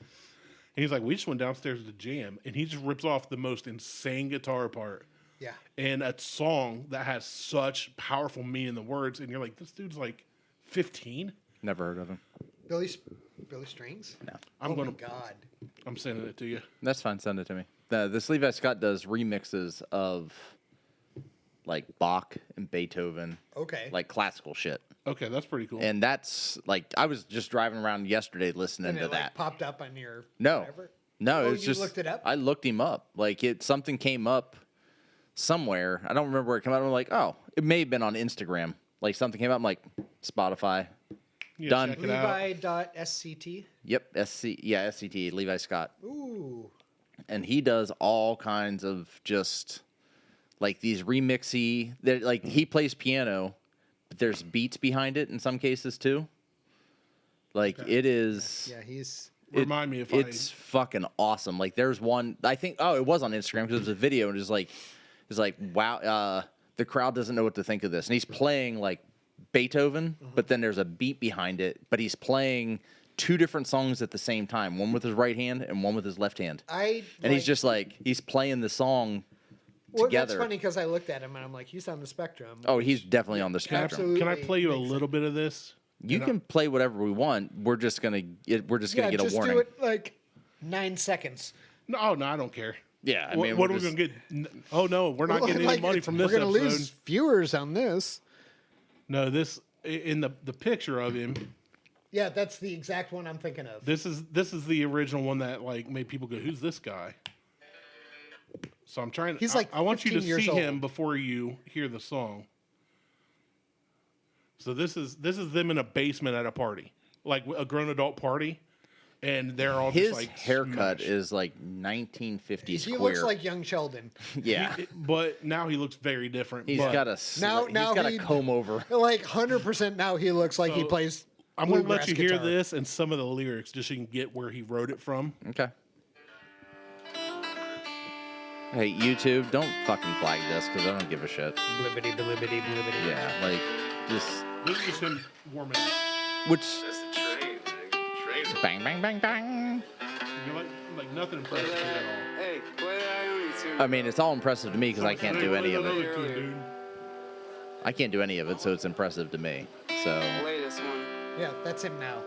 And he's like, we just went downstairs to jam, and he just rips off the most insane guitar part. Yeah. And a song that has such powerful meaning in the words, and you're like, this dude's like 15. Never heard of him. Billy Strings? No. I'm Oh gonna, my God. I'm sending it to you. That's fine. Send it to me. This Levi Scott does remixes of like Bach and Beethoven, Okay. like classical shit. Okay, that's pretty cool. And that's like I was just driving around yesterday listening and to it that. like popped up on your No, whatever? no, Oh, it was you just looked it up? I looked him up. Like something came up somewhere. I don't remember where it came out. I'm like, oh, it may have been on Instagram. Like something came up. I'm like, Spotify. Yeah, done. check it out. Levi.sct. Yep, SCT, Levi Scott. Ooh. And he does all kinds of just like these remixy. Like he plays piano, but there's beats behind it in some cases too. Like it is. Yeah, he's Remind me if It's fucking awesome. Like there's one. I think. Oh, it was on Instagram because it was a video, and it's like wow. The crowd doesn't know what to think of this, and he's playing like Beethoven, but then there's a beat behind it. But he's playing two different songs at the same time, one with his right hand and one with his left hand. And he's just like he's playing the song well, together. That's funny because I looked at him and I'm like, he's on the spectrum. Oh, he's definitely on the spectrum. absolutely. Can I play you a Makes little bit of this? You can play whatever we want. We're just gonna get a just warning. do it like 9 seconds. No, I don't care. Yeah, I What, mean, what are we're we gonna get? Oh no, we're not getting Like, any money from this We're gonna episode. lose viewers on this. No, this in the picture of him. Yeah, that's the exact one I'm thinking of. This is the original one that like made people go, "Who's this guy?" So I'm trying. He's like I want you to 15 years see him old. before you hear the song. So this is them in a basement at a party, like a grown adult party, and they're all his just like haircut smashed. is like 1950s He queer. looks like young Sheldon. yeah. But now he looks very different. He's but got a Now- he's now got he- a comb over. Like 100% now he looks like he So, plays. I'm going to let bluegrass you hear guitar. this and some of the lyrics just so you can get where he wrote it from. Okay. Hey, YouTube, don't fucking flag this because I don't give a shit. Blibbity, blibbity, blibbity. Yeah, like, just... This is just him warming up. Which... That's the train, man. Train. Bang, bang, bang, bang. You're like nothing impressive here at all. Hey, play that Ioni tune. I mean, it's all impressive to me because I can't do any of it. Dude. I can't do any of it, so it's impressive to me. So... Play this one. Yeah, that's him now.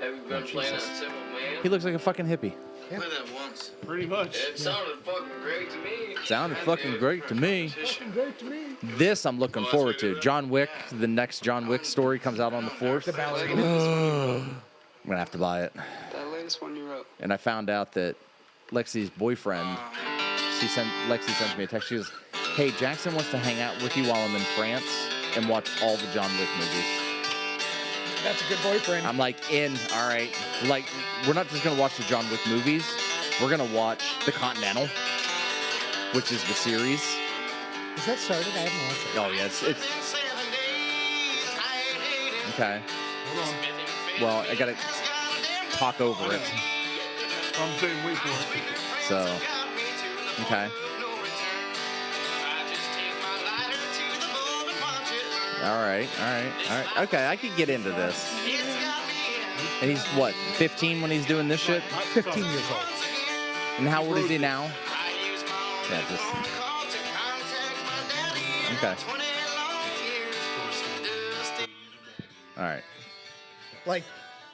Have you been playing that Simple Man? He looks like a fucking hippie. Play that once. Pretty much. It sounded fucking great to me. Sounded fucking great to me. Fucking great to me. This I'm looking forward to. John Wick, the next John Wick story comes out on the 4th. The ballerina. I'm gonna have to buy it. That latest one you wrote. And I found out that Lexi's boyfriend, Lexi sends me a text. She goes, "Hey, Jackson wants to hang out with you while I'm in France and watch all the John Wick movies." That's a good boyfriend. I'm like, all right. Like, we're not just gonna watch the John Wick movies. We're gonna watch The Continental, which is the series. Is that started? I haven't watched it. Oh yeah, it's okay. Hold on. Well, I gotta talk over it. I'm saying wait for it. So, okay. All right. Okay, I could get into this. And he's what, 15 when he's doing this shit? 15 years old. And how old is he now? Yeah, just. Okay. All right. Like,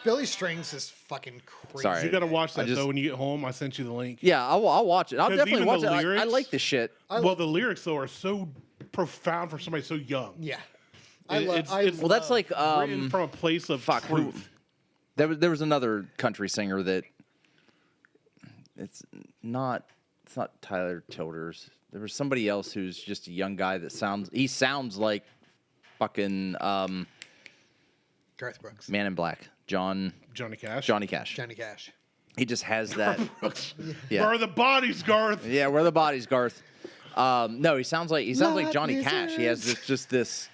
Billy Strings is fucking crazy. Sorry. You gotta watch that I just- though when you get home. I sent you the link. Yeah, I'll watch it. I'll 'Cause definitely even watch the it. I lyrics- like this shit. Well, the lyrics though are so profound for somebody so young. Yeah. It's Well, that's like written from a place of fuck, who- truth. there was another country singer that it's not Tyler Childers. There was somebody else who's just a young guy that sounds like fucking Garth Brooks. Man in Black, Johnny Cash. Johnny Cash. Johnny Cash. He just has that. Where Yeah, are the bodies, Garth? yeah. Where are the bodies, Garth? No, he sounds like Johnny Cash. He has this.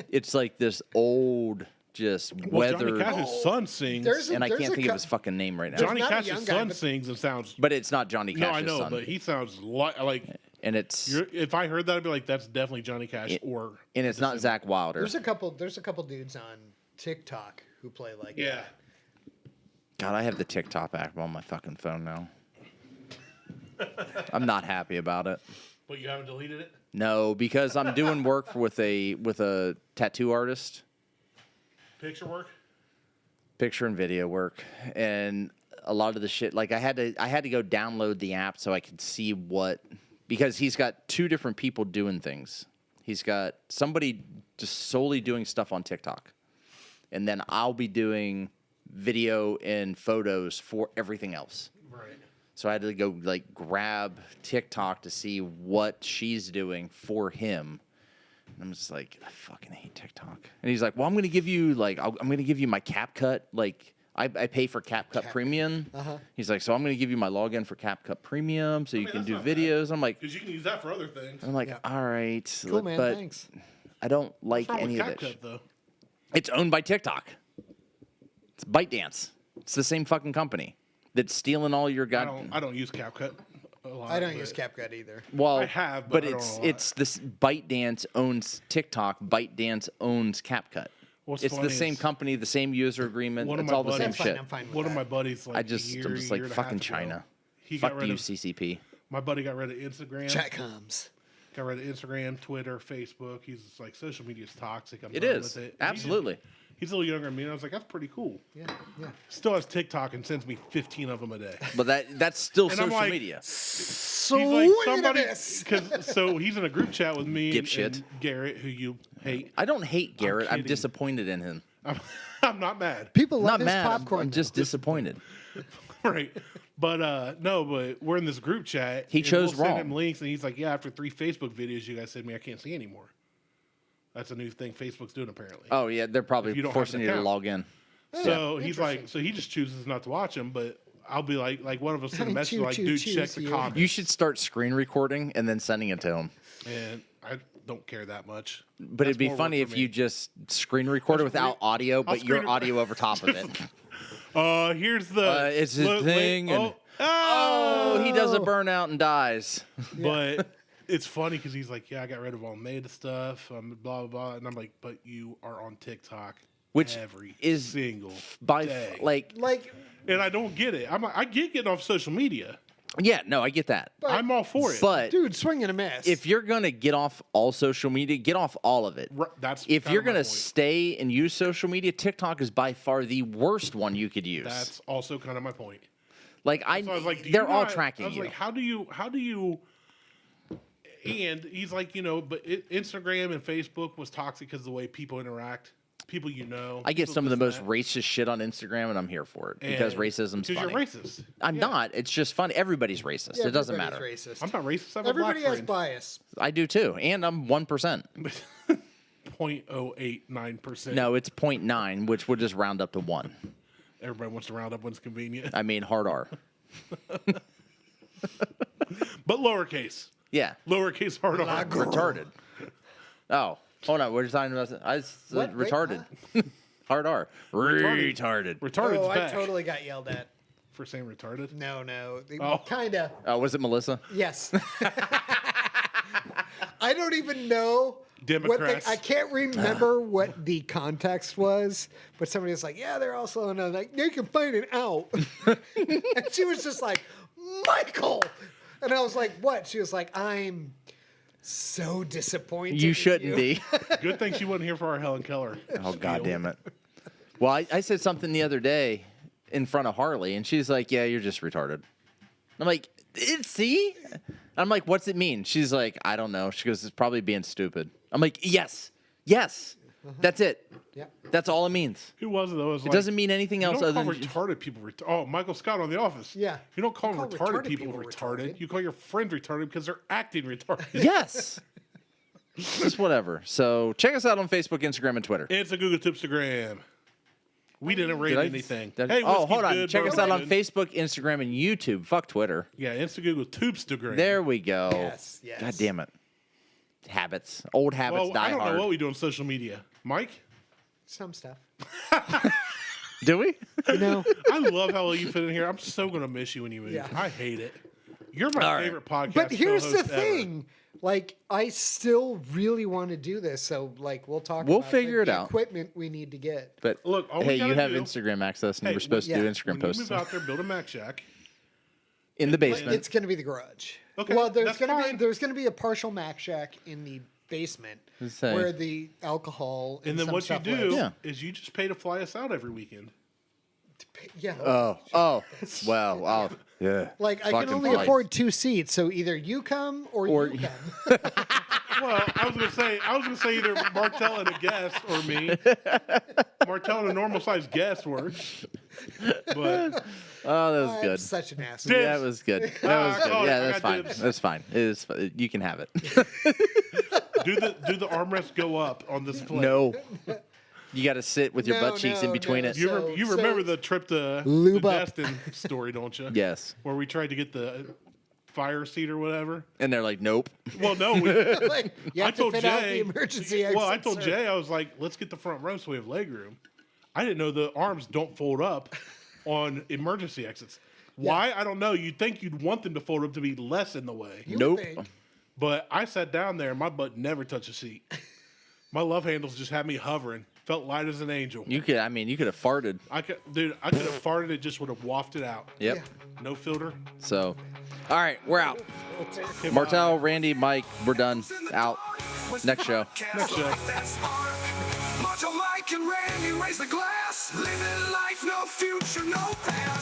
It's like this old, just Well, weathered. Johnny Cash's son sings. And I can't think of his fucking name right now. Johnny not a young Cash's guy, son but- sings and sounds. But it's not Johnny Cash's No, I know, son. but he sounds like. And it's If I heard that, I'd be like, "That's definitely Johnny Cash." and it's not Zach Wilder. There's a couple dudes on TikTok who play like Yeah. that. God, I have the TikTok app on my fucking phone now. I'm not happy about it. But you haven't deleted it. No, because I'm doing work with a tattoo artist, Picture work. picture and video work, and a lot of the shit. Like I had to go download the app so I could see because he's got two different people doing things. He's got somebody just solely doing stuff on TikTok, and then I'll be doing video and photos for everything else. Right. So I had to go like grab TikTok to see what she's doing for him. And I'm just like, I fucking hate TikTok. And he's like, well, I'm going to give you my CapCut. Like I pay for CapCut Premium. He's like, so I'm going to give you my login for CapCut Premium so you can that's do not bad. videos. I'm like, Because you can use that for other things. I'm like, Yeah. all right. Cool, man. But Thanks. I don't like What's wrong any with of that CapCut shit. though? It's owned by TikTok. It's ByteDance. It's the same fucking company that's stealing all your I don't use CapCut a lot. I don't but use CapCut either. Well, I have, but I don't it's know a lot. it's this ByteDance owns TikTok. ByteDance owns CapCut. What's It's funny the same is company, the same user agreement. one of It's my all the same buddies- shit. I'm fine with One that. of my buddies, like I'm just like year and a fucking half ago, China. He Fuck got rid you, of CCP. my buddy. Got rid of Instagram. Chat comes. Got rid of Instagram, Twitter, Facebook. He's just like social media is toxic. I'm It done is with it. absolutely. He's a little younger than me, and I was like, that's pretty cool. Yeah, yeah. Still has TikTok and sends me 15 of them a day. But that's still And I'm social like, media. So He's like somebody this. so he's in a group chat with me Dipshit. and Garrett, who you hate. I don't hate Garrett. I'm kidding. disappointed in him. I'm not mad, People love Not his mad. popcorn. I'm just disappointed. right? But no, but we're in this group chat. He and chose we'll wrong. Send him links, and he's like, "Yeah, after 3 Facebook videos you guys sent me, I can't see anymore." That's a new thing Facebook's doing apparently. Oh yeah, they're If you probably don't have forcing an you to account. log in. So he's like, so he just chooses not to watch them, but I'll be like one of us send a message like, dude, check the comments. You should start screen recording and then sending it to him. And I don't care that much. But That's it'd be more work funny for if me. you just screen record it without audio, but your screen- audio over top of it. Here's the. It's a thing, and Oh, he does a burnout and dies. But it's funny because he's like, yeah, I got rid of all Meta stuff, blah, blah, blah. And I'm like, but you are on TikTok Which every is single by day. Like, And I don't get it. I'm like, I get getting off social media. yeah, no, I get that. I'm all for it. But dude, swing and a miss. if you're gonna get off all social media, get off all of it. That's If kind you're of my gonna point. stay and use social media, TikTok is by far the worst one you could use. That's also kind of my point. Like So I was like, do you they're all not- tracking I was you. like, how do you? And he's like, but Instagram and Facebook was toxic because of the way people interact, people you know. I get people some of the this most and racist shit on Instagram, and I'm here for it because And- racism's because funny. you're racist. I'm not. It's just funny. Everybody's racist. Yeah, It doesn't everybody's matter. Racist. I'm not racist. I'm Everybody a black has friend. bias. I do too, and I'm 1%. 0.089%. No, it's 0.9, which would just round up to 1. Everybody wants to round up when it's convenient, I mean, hard R. but lowercase, Yeah, lowercase hard on. retarded. Oh, hold on. We're talking about. I said What? Wait, retarded. Hard R. Retarded. Retarded's Oh, I back totally got yelled at. for saying retarded. No. Oh. Kinda. Oh, was it Melissa? Yes. I don't even know. Democrats. I can't remember what the context was, but somebody was like, "Yeah, they're also," and I was like, "You can find it out." And she was just like, "Michael," and I was like, "What?" She was like, "I'm so disappointed." You in shouldn't you." be. Good thing she wasn't here for our Helen Keller. Oh, spiel. God damn it. Well, I said something the other day in front of Harley, and she's like, yeah, you're just retarded. I'm like, see? I'm like, what's it mean? She's like, I don't know. She goes, it's probably being stupid. I'm like, yes. That's it. Yep. That's all it means. Who was it? Though? It doesn't mean anything You else don't other call than retarded people Oh, Michael Scott on The Office. Yeah. You don't call, You call retarded people retarded. You call your friends retarded because they're acting retarded. yes. Just whatever. So check us out on Facebook, Instagram, and Twitter. It's a Google Tipstagram. We didn't rate anything. Hey, oh, whiskey's hold on. good, Check us out on bourbon's good. Facebook, Instagram, and YouTube. Fuck Twitter. Yeah, Insta Google Tubestagram. There we go. Yes. God damn it. Habits. Old habits Well, die I don't hard. know what we do on social media. Mike? Some stuff. Do we? You know. I love how you fit in here. I'm so going to miss you when you move. Yeah. I hate it. You're my All right. favorite podcast But here's the co-host ever. thing. Like, I still really want to do this, so like we'll talk. We'll about figure it the out. Equipment we need to get. But Look, all we hey, you gotta have do- Instagram access, and Hey, you were supposed to do yeah. Instagram When posts you move out there, build a Mac Shack. in the basement. It's going to be the garage. Okay, Well, there's that's going to be fine. there's going to be a partial Mac Shack in the basement Say. where the alcohol And then some what you stuff do lives. Yeah. is you just pay to fly us out every weekend. Yeah. Oh, well, yeah. Like I can Fucking only flights. afford 2 seats, so either you come or you come. Well, I was gonna say either Martelle and a guest or me. Martelle and a normal sized guest works. But Oh, that was I'm good. such an ass. Dibs. That was good. That was I good. call it. Yeah, I that's got fine. dibs. That's fine. It is. You can have it. do the armrest go up on this plate? No. You got to sit with your No, butt cheeks in no, between no. it. You, So- you remember the trip to the Lube up. Destin story, don't you? Yes. Where we tried to get the fire seat or whatever. And they're like, nope. Well, no, we, Like, you have I told to fit out Jay. the emergency exit. Well, I told sir. Jay, I was like, let's get the front row so we have leg room. I didn't know the arms don't fold up on emergency exits. Why? I don't know. You'd think you'd want them to fold up to be less in the way. You would Nope. think. But I sat down there and my butt never touched a seat. My love handles just had me hovering. Felt light as an angel. You could. I mean, you could have farted. I could have farted. It just would have wafted out. Yep. No filter. So, all right, we're out. Okay, bye. Martelle, Randy, Mike, we're done. Out. Next show. Next show. Martelle, Mike, and Randy raise the glass. Living life, no future, no past.